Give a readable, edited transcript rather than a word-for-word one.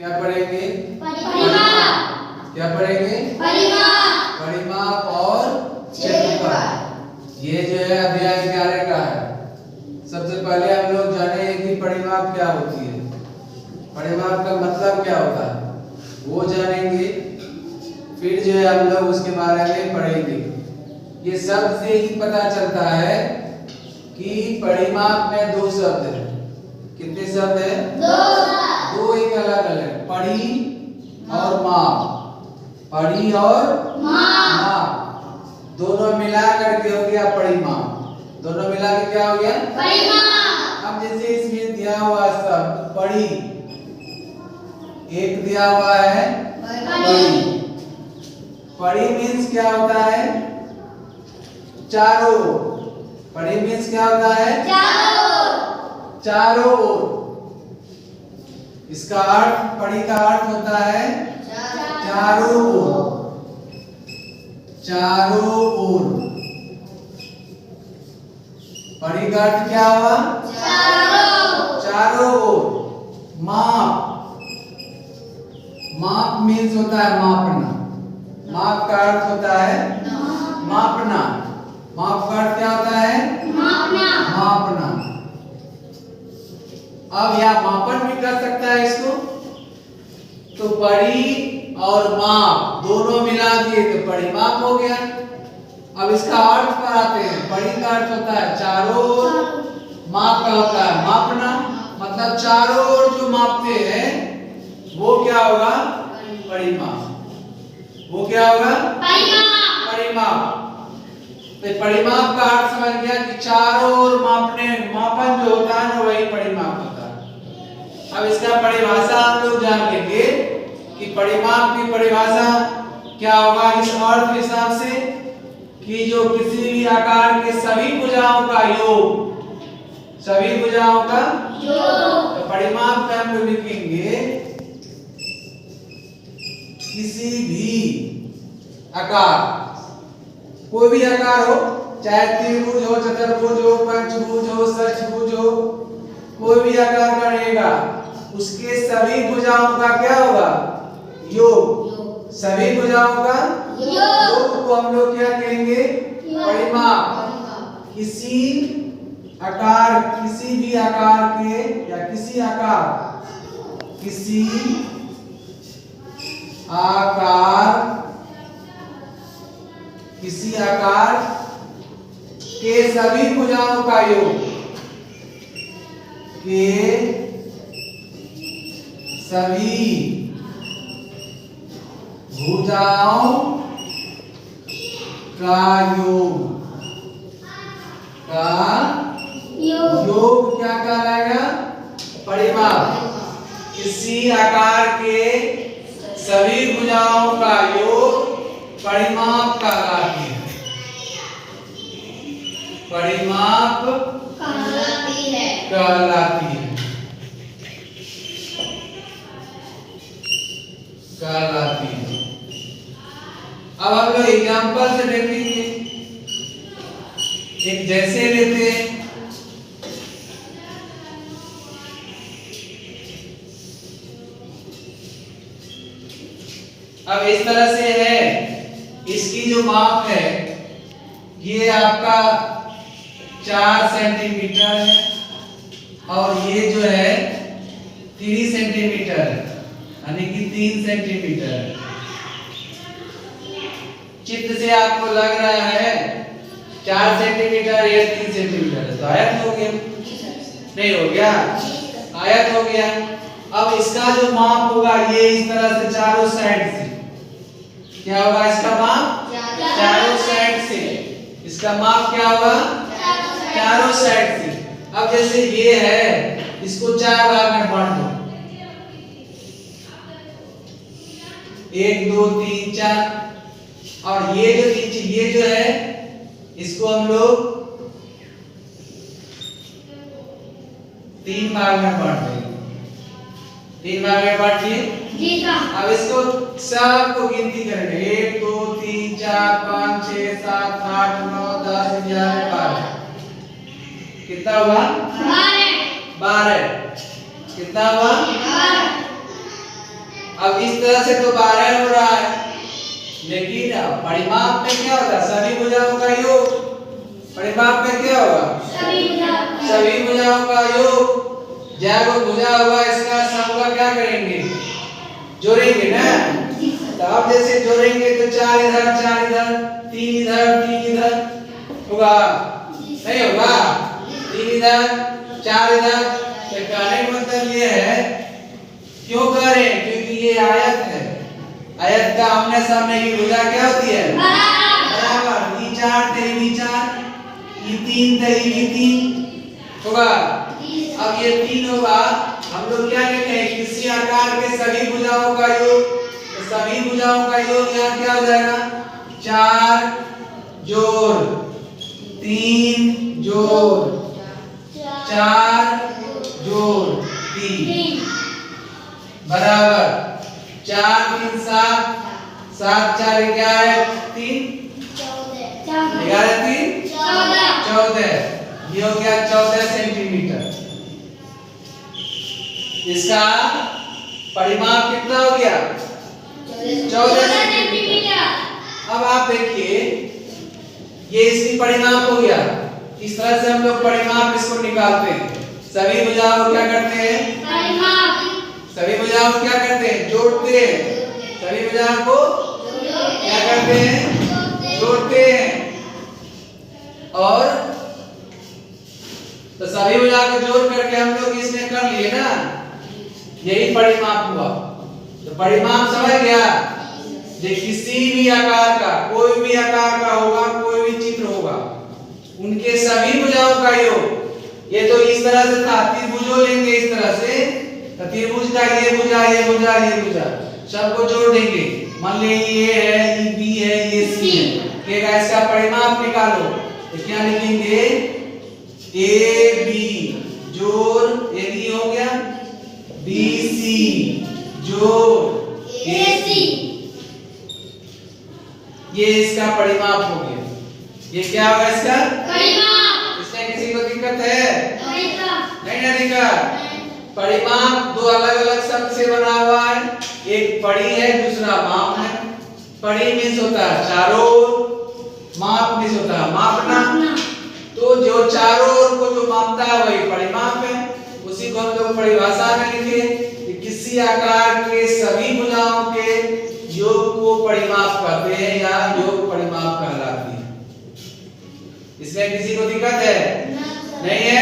क्या पढ़ेंगे? परिमाप। क्या पढ़ेंगे? परिमाप। परिमाप और क्षेत्रफल। ये जो है अध्याय 11 का है। सबसे पहले हम लोग जाने कि परिमाप क्या होती है, परिमाप का मतलब क्या होता है वो जानेंगे। फिर जो है हम लोग उसके बारे में पढ़ेंगे। ये शब्द से ही पता चलता है कि परिमाप में दो शब्द हैं। कितने शब्द हैं? दो एक अलग अलग, पढ़ी और माप। पढ़ी और माप दोनों मिला करके हो गया परिमाप। दोनों मिला के क्या हो गया? परिमाप। अब जैसे इसमें दिया हुआ शब्द पढ़ी, एक दिया हुआ है पढ़ी। पढ़ी मीन्स क्या होता है? चारों। पढ़ी मीन्स क्या होता है? चारों ओर। इसका अर्थ, पढ़ी का अर्थ होता है चारों ओर। चारों ओर। पढ़ी का अर्थ क्या हुआ? चारों ओर। माप। माप मीन्स होता है मापना। माप का अर्थ होता है मापना। माप का अर्थ क्या होता है? मापना। अब यह मापन भी कर सकता है इसको। तो पढ़ी और माप दोनों मिला दिए तो परिमाप हो गया। अब इसका अर्थ पर आते हैं। पढ़ी का अर्थ होता है चारों ओर, माप का होता है मापना। मतलब चारों ओर जो मापते हैं वो क्या होगा? परिमाप। वो क्या होगा? परिमाप। तो परिमाप का अर्थ समझ गया कि चारों ओर मापने, मापन जो होता है ना वही परिमाप होता है। अब इसका परिभाषा हम लोग जान लेंगे कि परिमाप की परिभाषा क्या होगा इस अर्थ के हिसाब से कि जो किसी भी आकार के सभी भुजाओं का योग। सभी भुजाओं का योग। तो परिमाप में हम लोग लिखेंगे किसी भी आकार, कोई भी आकार हो, चाहे त्रिभुज हो, चतुर्भुज हो, पंचभुज हो, षट्भुज हो, कोई भी आकार का रहेगा उसके सभी भुजाओं का क्या होगा? योग। सभी भुजाओं का योग को हम लोग क्या कहेंगे? परिमाप। किसी आकार, किसी भी आकार के या किसी आकार, किसी आकार, किसी आकार के सभी भुजाओं का योग, के सभी भुजाओं का योग, का योग क्या कहलाएगा? परिमाप। किसी आकार के सभी भुजाओं का योग परिमाप कहलाती है। परिमाप कहलाती है। कहलाती है। अब हम लोग एग्जाम्पल से देखेंगे। एक जैसे लेते हैं, अब इस तरह से है। इसकी जो माप है ये आपका 4 सेंटीमीटर है और ये जो है 3 सेंटीमीटर है, यानी कि 3 सेंटीमीटर है। चित्र से आपको लग रहा है 4 सेंटीमीटर या 3 सेंटीमीटर है, तो आयत हो गया? नहीं हो गया, आयत हो गया। अब इसका जो माप होगा ये इस तरह से चारों साइड से क्या होगा? इसका माप चारों साइड से। इसका माप क्या होगा? चारों साइड से। अब जैसे ये है, इसको 4 भाग में बांट दो, 1 2 3 4। और ये जो नीचे ये जो है इसको हम लोग 3 भाग में बांट देंगे। 3 भाग में बांट दिए। अब इसको सबको गिनती करेंगे, 1 2 3 4 5 6 7 8 9 10 11 12। कितना हुआ? 12। कितना हुआ? 12। अब इस तरह से तो 12 हो रहा है, लेकिन परिमाप में क्या होगा? सभी भुजाओं का योग। परिमाप में क्या होगा? सभी भुजाओं का योग। जहाँ वो भुजा होगा इसका सबका क्या करेंगे? जोड़ेंगे ना। तो अब जैसे जोड़ेंगे तो 4 इधर 4 इधर, 3 इधर 3 इधर होगा, नहीं होगा? 3 इधर 4 इधर। तो कहने का मतलब ये है, क्यों कह रहे हैं? क्योंकि ये आयत है। आयत का आमने सामने की भुजा क्या होती है? बराबर। ये 4 थे, ये 4, ये 3 थे, ये 3 होगा। अब ये 3 होगा, हम लोग क्या कहते हैं? किसी आकार के सभी भुजाओं का योग। तो सभी भुजाओं का योग यहाँ क्या हो जाएगा? 4 जोड़ 3 जोड़ 4 जोड़ 3 बराबर 4 3 7 7 4 11 3 11 3 14। ये हो गया 14 सेंटीमीटर। इसका परिमाप कितना हो गया? 14 सेंटीमीटर। अब आप देखिए, ये इसकी परिमाप हो गया। इस तरह से हम लोग परिमाप इसको निकालते हैं। सभी भुजाओं को क्या करते हैं? सभी भुजाओं को क्या करते हैं? जोड़ते हैं। सभी भुजाओं को क्या करते हैं? जोड़ते हैं। और तो सभी भुजाओं को जोड़ करके हम लोग इसमें कर लिए ना, यही परिमाप हुआ। तो परिमाप समझ गया? जो किसी भी आकार का, कोई भी आकार का होगा, कोई भी चित्र होगा, उनके सभी भुजाओं का योग। ये तो इस तरह से था, त्रिभुजों लेंगे इस तरह से, तो त्रिभुज का ये भुजा ये भुजा ये भुजा सबको जोड़ देंगे। मान ले ये है, ये बी है, ये सी है, कहेगा इसका परिमाप निकालो। तो क्या लिखेंगे? ए बी जोड़ ए बी हो गया, बी सी जोड़ ए सी। ये इसका परिमाप हो गया। ये क्या होगा इसका? परिमाप। इसमें किसी को दिक्कत है? नहीं ना दिक्कत। परिमाप दो अलग अलग शब्द से बना हुआ है, एक पड़ी है, दूसरा माप है। पड़ी मीन्स होता है चारों ओर, माप मीन्स होता है मापना। तो जो चारों ओर को जो मापता है वही परिमाप है। उसी को हम लोग परिभाषा में लिखे कि किसी आकार के सभी भुजाओं के योग को परिमाप कहते हैं या योग परिमाप कहलाती है। इसमें किसी को दिक्कत है? नहीं है?